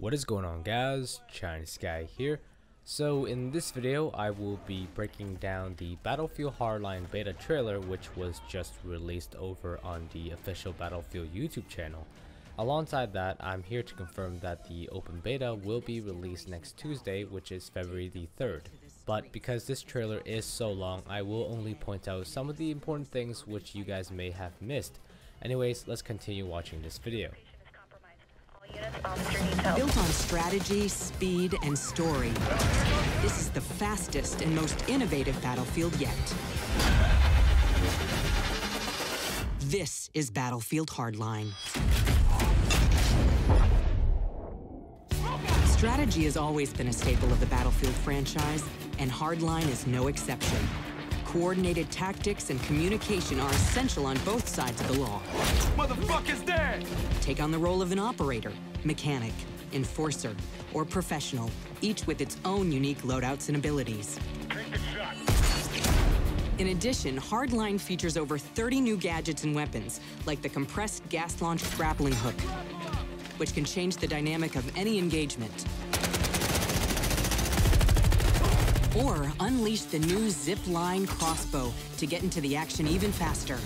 What is going on, guys? Chinese Guy here. So in this video I will be breaking down the Battlefield Hardline beta trailer, which was just released over on the official Battlefield YouTube channel. Alongside that, I'm here to confirm that the open beta will be released next Tuesday, which is February the 3rd. But because this trailer is so long, I will only point out some of the important things which you guys may have missed. Anyways, let's continue watching this video. Built on strategy, speed, and story, this is the fastest and most innovative Battlefield yet. This is Battlefield Hardline. Strategy has always been a staple of the Battlefield franchise, and Hardline is no exception. Coordinated tactics and communication are essential on both sides of the law. Motherfucker's dead! Take on the role of an operator, mechanic, enforcer, or professional, each with its own unique loadouts and abilities. In addition, Hardline features over 30 new gadgets and weapons, like the compressed gas-launched grappling hook, which can change the dynamic of any engagement. Or unleash the new zip-line crossbow to get into the action even faster.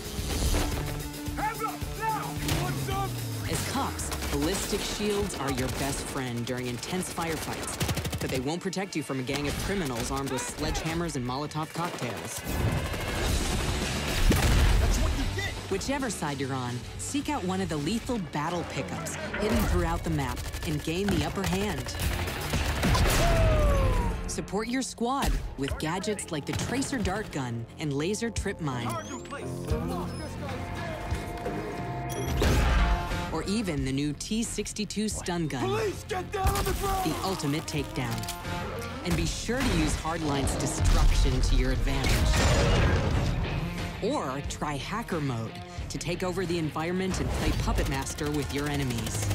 Hands up, now! Want some? As cops, ballistic shields are your best friend during intense firefights, but they won't protect you from a gang of criminals armed with sledgehammers and Molotov cocktails. That's what you get! Whichever side you're on, seek out one of the lethal battle pickups hidden throughout the map and gain the upper hand. Support your squad with gadgets like the Tracer Dart Gun and Laser Trip Mine. Or even the new T-62 Stun Gun. Police, get down on the ground! The ultimate takedown. And be sure to use Hardline's destruction to your advantage. Or try Hacker Mode to take over the environment and play Puppet Master with your enemies.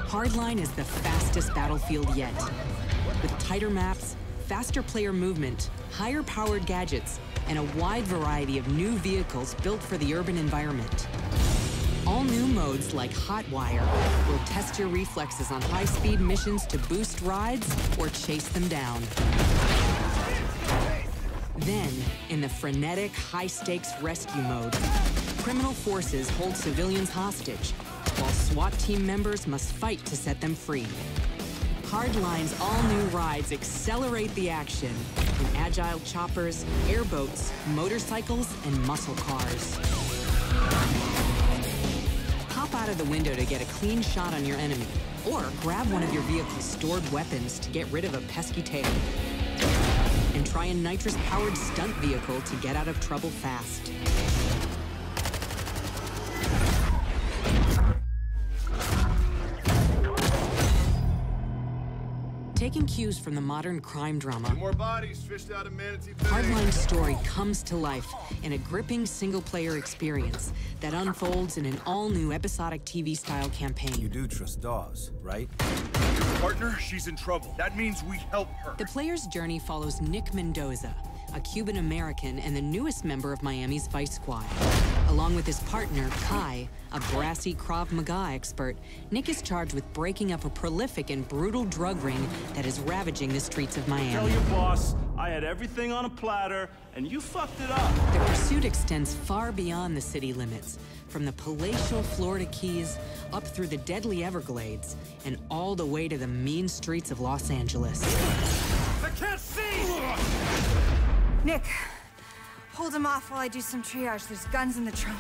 Hardline is the fastest Battlefield yet. With tighter maps, faster player movement, higher powered gadgets, and a wide variety of new vehicles built for the urban environment. All new modes like Hotwire will test your reflexes on high-speed missions to boost rides or chase them down. Then, in the frenetic, high-stakes rescue mode, criminal forces hold civilians hostage, while SWAT team members must fight to set them free. Hardline's all-new rides accelerate the action in agile choppers, airboats, motorcycles, and muscle cars. Pop out of the window to get a clean shot on your enemy, or grab one of your vehicle's stored weapons to get rid of a pesky tail. And try a nitrous-powered stunt vehicle to get out of trouble fast. Taking cues from the modern crime drama, more bodies fished out of Manatee Bay. Hardline's story comes to life in a gripping single-player experience that unfolds in an all-new episodic TV-style campaign. You do trust Dawes, right? Partner, she's in trouble. That means we help her. The player's journey follows Nick Mendoza, a Cuban-American and the newest member of Miami's Vice Squad. Along with his partner, Kai, a brassy Krav Maga expert, Nick is charged with breaking up a prolific and brutal drug ring that is ravaging the streets of Miami. Tell your boss, I had everything on a platter, and you fucked it up. The pursuit extends far beyond the city limits, from the palatial Florida Keys, up through the deadly Everglades, and all the way to the mean streets of Los Angeles. I can't see! Nick, hold him off while I do some triage. There's guns in the trunk.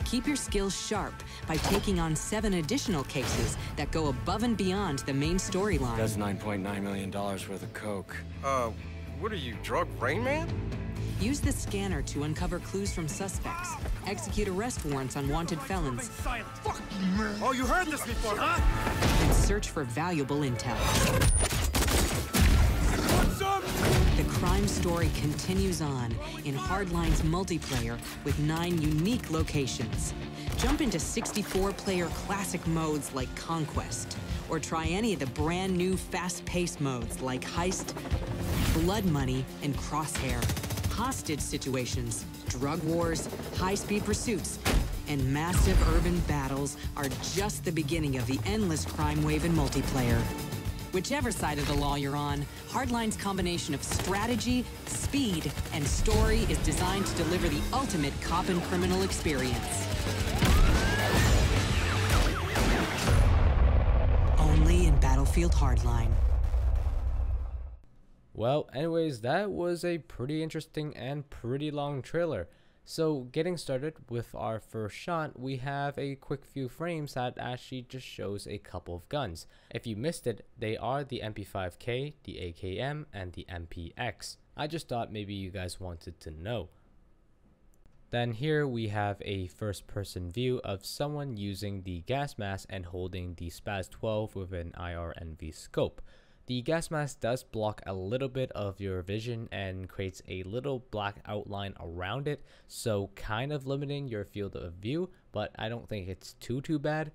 Keep your skills sharp by taking on 7 additional cases that go above and beyond the main storyline. That's $9.9 million worth of coke. What are you, drug Rain Man? Use the scanner to uncover clues from suspects, execute arrest warrants on wanted felons, Fuck you, man! Oh, you heard this before, huh? and search for valuable intel. Want some? The crime story continues on in Hardline's multiplayer with 9 unique locations. Jump into 64-player classic modes like Conquest, or try any of the brand new fast-paced modes like Heist, Blood Money, and Crosshair. hostage situations, drug wars, high-speed pursuits, and massive urban battles are just the beginning of the endless crime wave in multiplayer. Whichever side of the law you're on, Hardline's combination of strategy, speed, and story is designed to deliver the ultimate cop and criminal experience. Only in Battlefield Hardline. Well, anyways, that was a pretty interesting and pretty long trailer. So getting started with our first shot, we have a quick few frames that actually just shows a couple of guns. If you missed it, they are the MP5K, the AKM, and the MPX. I just thought maybe you guys wanted to know. Then here we have a first person view of someone using the gas mask and holding the SPAS 12 with an IRNV scope. The gas mask does block a little bit of your vision and creates a little black outline around it, so kind of limiting your field of view, but I don't think it's too bad.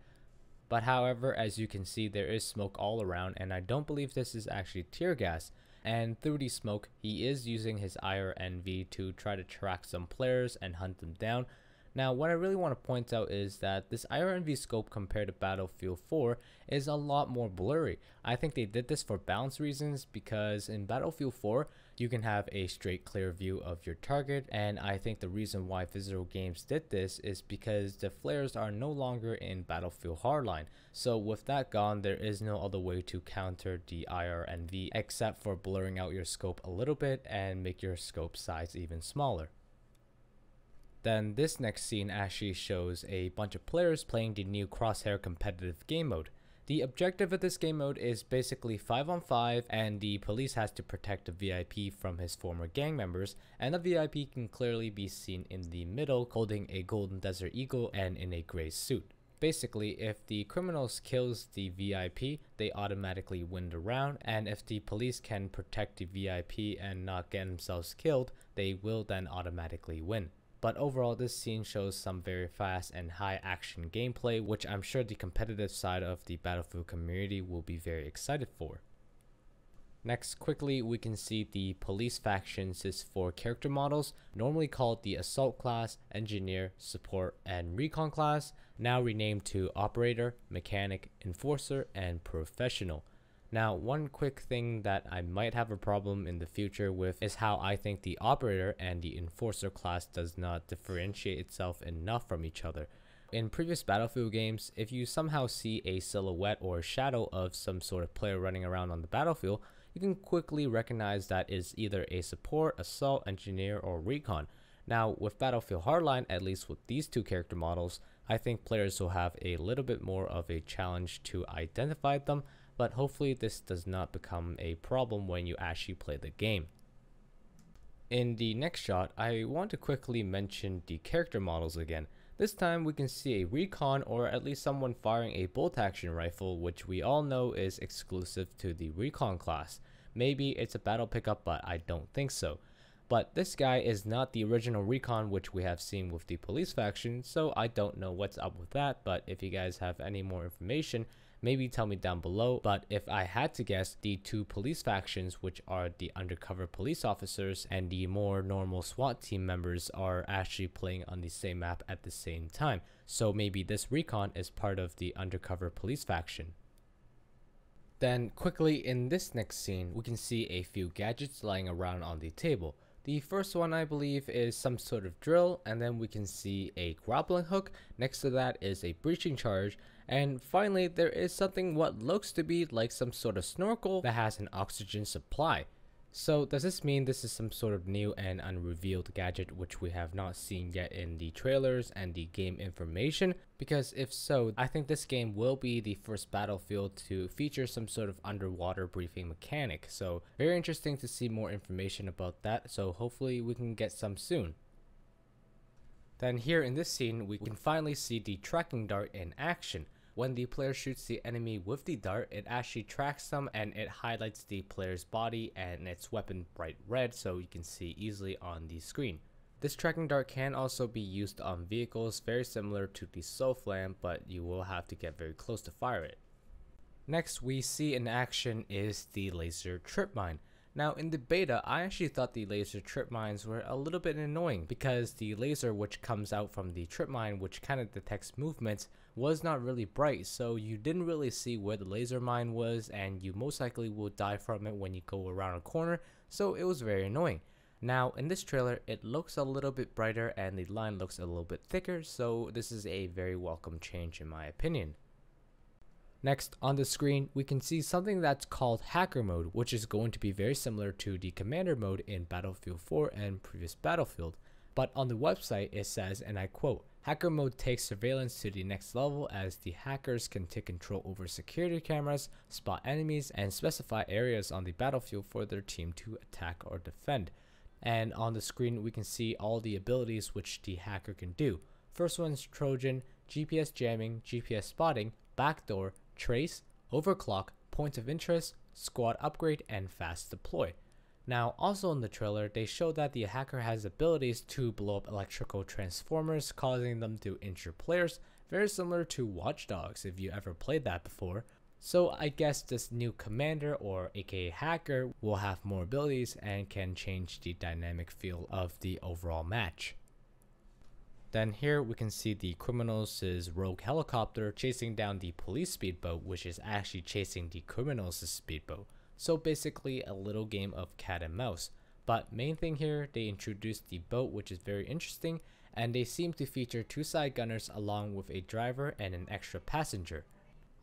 But however, as you can see, there is smoke all around, and I don't believe this is actually tear gas. And through the smoke, he is using his IRNV to try to track some players and hunt them down. Now, what I really want to point out is that this IRNV scope compared to Battlefield 4 is a lot more blurry. I think they did this for balance reasons, because in Battlefield 4, you can have a straight clear view of your target, and I think the reason why Visceral Games did this is because the flares are no longer in Battlefield Hardline. So with that gone, there is no other way to counter the IRNV except for blurring out your scope a little bit and make your scope size even smaller. Then this next scene actually shows a bunch of players playing the new Crosshair competitive game mode. The objective of this game mode is basically 5-on-5, and the police has to protect the VIP from his former gang members, and the VIP can clearly be seen in the middle holding a golden desert eagle and in a gray suit. Basically, if the criminals kills the VIP, they automatically win the round, and if the police can protect the VIP and not get themselves killed, they will then automatically win. But overall, this scene shows some very fast and high action gameplay, which I'm sure the competitive side of the Battlefield community will be very excited for. Next, quickly, we can see the police factions is for character models, normally called the Assault class, Engineer, Support, and Recon class, now renamed to Operator, Mechanic, Enforcer, and Professional. Now, one quick thing that I might have a problem in the future with is how I think the Operator and the Enforcer class does not differentiate itself enough from each other. In previous Battlefield games, if you somehow see a silhouette or a shadow of some sort of player running around on the battlefield, you can quickly recognize that is either a Support, Assault, Engineer, or Recon. Now, with Battlefield Hardline, at least with these two character models, I think players will have a little bit more of a challenge to identify them, but hopefully this does not become a problem when you actually play the game. In the next shot, I want to quickly mention the character models again. This time we can see a Recon, or at least someone firing a bolt action rifle, which we all know is exclusive to the Recon class. Maybe it's a battle pickup, but I don't think so. But this guy is not the original Recon which we have seen with the police faction, so I don't know what's up with that, but if you guys have any more information, maybe tell me down below. But if I had to guess, the two police factions, which are the undercover police officers and the more normal SWAT team members, are actually playing on the same map at the same time. So maybe this Recon is part of the undercover police faction. Then quickly in this next scene, we can see a few gadgets lying around on the table. The first one I believe is some sort of drill, and then we can see a grappling hook. Next to that is a breaching charge, and finally there is something what looks to be like some sort of snorkel that has an oxygen supply. So does this mean this is some sort of new and unrevealed gadget which we have not seen yet in the trailers and the game information? Because if so, I think this game will be the first Battlefield to feature some sort of underwater briefing mechanic. So very interesting to see more information about that, so hopefully we can get some soon. Then here in this scene, we can finally see the tracking dart in action. When the player shoots the enemy with the dart, it actually tracks them and it highlights the player's body and its weapon bright red, so you can see easily on the screen. This tracking dart can also be used on vehicles, very similar to the SOFLAM, but you will have to get very close to fire it. Next we see in action is the laser trip mine. Now in the beta, I actually thought the laser trip mines were a little bit annoying because the laser which comes out from the trip mine, which kind of detects movements, was not really bright, so you didn't really see where the laser mine was, and you most likely will die from it when you go around a corner, so it was very annoying. Now in this trailer, it looks a little bit brighter and the line looks a little bit thicker, so this is a very welcome change in my opinion. Next on the screen, we can see something that's called Hacker Mode, which is going to be very similar to the Commander mode in Battlefield 4 and previous Battlefield. But on the website it says, and I quote, "Hacker Mode takes surveillance to the next level as the hackers can take control over security cameras, spot enemies, and specify areas on the battlefield for their team to attack or defend." And on the screen we can see all the abilities which the hacker can do. First one's Trojan, GPS jamming, GPS spotting, backdoor, trace, overclock, point of interest, squad upgrade, and fast deploy. Now also in the trailer, they show that the hacker has abilities to blow up electrical transformers, causing them to injure players, very similar to Watch Dogs if you ever played that before. So I guess this new commander, or aka hacker, will have more abilities and can change the dynamic feel of the overall match. Then here we can see the criminals' rogue helicopter chasing down the police speedboat, which is actually chasing the criminals' speedboat. So basically a little game of cat and mouse. But main thing here, they introduced the boat, which is very interesting, and they seem to feature 2 side gunners along with a driver and an extra passenger.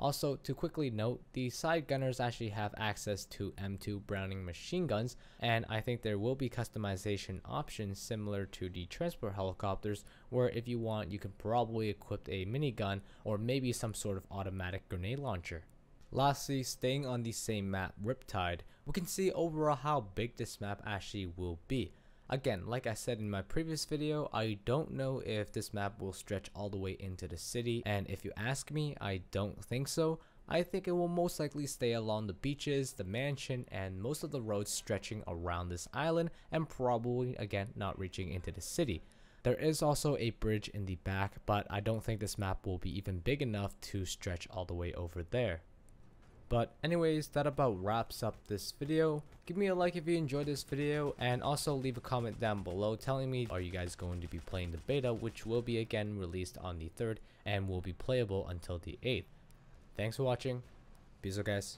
Also, to quickly note, the side gunners actually have access to M2 Browning machine guns, and I think there will be customization options similar to the transport helicopters, where if you want, you can probably equip a minigun or maybe some sort of automatic grenade launcher. Lastly, staying on the same map, Riptide, we can see overall how big this map actually will be. Again, like I said in my previous video, I don't know if this map will stretch all the way into the city, and if you ask me, I don't think so. I think it will most likely stay along the beaches, the mansion, and most of the roads stretching around this island, and probably again not reaching into the city. There is also a bridge in the back, but I don't think this map will be even big enough to stretch all the way over there. But anyways, that about wraps up this video. Give me a like if you enjoyed this video, and also leave a comment down below telling me, are you guys going to be playing the beta, which will be again released on the 3rd and will be playable until the 8th. Thanks for watching. Peace out guys.